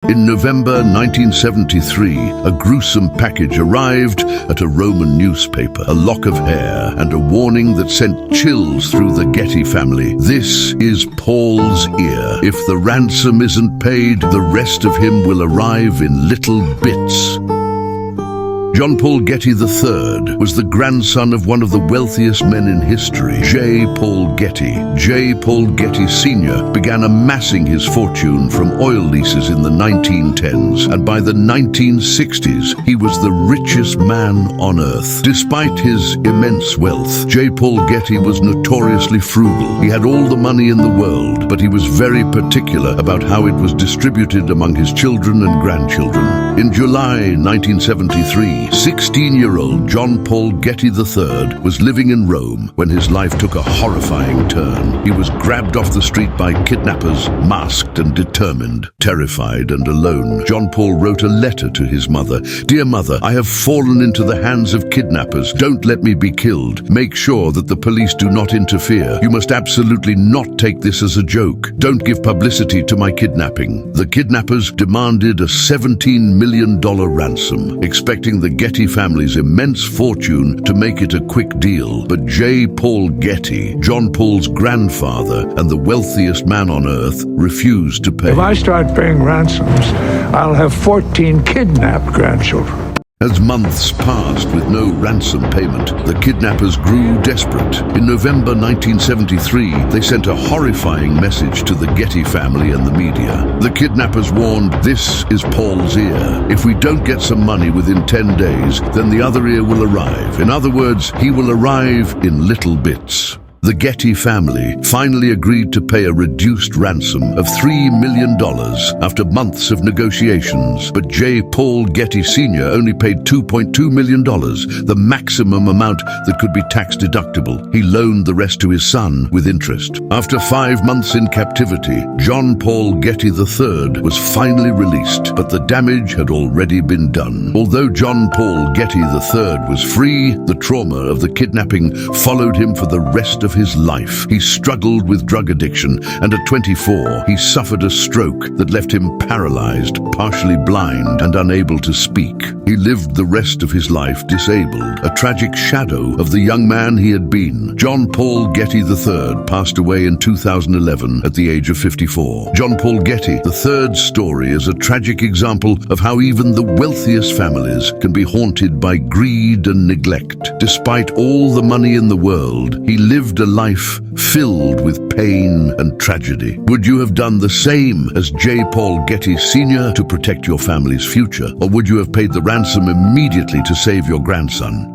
In November 1973, a gruesome package arrived at a Roman newspaper, a lock of hair and a warning that sent chills through the Getty family. This is Paul's ear. If the ransom isn't paid, the rest of him will arrive in little bits. John Paul Getty III was the grandson of one of the wealthiest men in history, J. Paul Getty. J. Paul Getty Sr. began amassing his fortune from oil leases in the 1910s, and by the 1960s, he was the richest man on earth. Despite his immense wealth, J. Paul Getty was notoriously frugal. He had all the money in the world, but he was very particular about how it was distributed among his children and grandchildren. In July 1973, 16-year-old John Paul Getty III was living in Rome when his life took a horrifying turn. He was grabbed off the street by kidnappers, masked and determined. Terrified and alone, John Paul wrote a letter to his mother. "Dear mother, I have fallen into the hands of kidnappers. Don't let me be killed. Make sure that the police do not interfere. You must absolutely not take this as a joke. Don't give publicity to my kidnapping." The kidnappers demanded a $17 million ransom, expecting the Getty family's immense fortune to make it a quick deal. But J. Paul Getty, John Paul's grandfather and the wealthiest man on earth, refused to pay. If I start paying ransoms, I'll have 14 kidnapped grandchildren. As months passed with no ransom payment, the kidnappers grew desperate. In November 1973, they sent a horrifying message to the Getty family and the media. The kidnappers warned, "This is Paul's ear. If we don't get some money within 10 days, then the other ear will arrive. In other words, he will arrive in little bits." The Getty family finally agreed to pay a reduced ransom of $3 million after months of negotiations. But J. Paul Getty Sr. only paid $2.2 million, the maximum amount that could be tax deductible. He loaned the rest to his son with interest. After 5 months in captivity, John Paul Getty III was finally released, but the damage had already been done. Although John Paul Getty III was free, the trauma of the kidnapping followed him for the rest of his life. He struggled with drug addiction, and at 24, he suffered a stroke that left him paralyzed, partially blind, and unable to speak. He lived the rest of his life disabled, a tragic shadow of the young man he had been. John Paul Getty III passed away in 2011 at the age of 54. John Paul Getty III's story is a tragic example of how even the wealthiest families can be haunted by greed and neglect. Despite all the money in the world, he lived a life filled with pain and tragedy. Would you have done the same as J. Paul Getty Sr. to protect your family's future, or would you have paid the ransom immediately to save your grandson?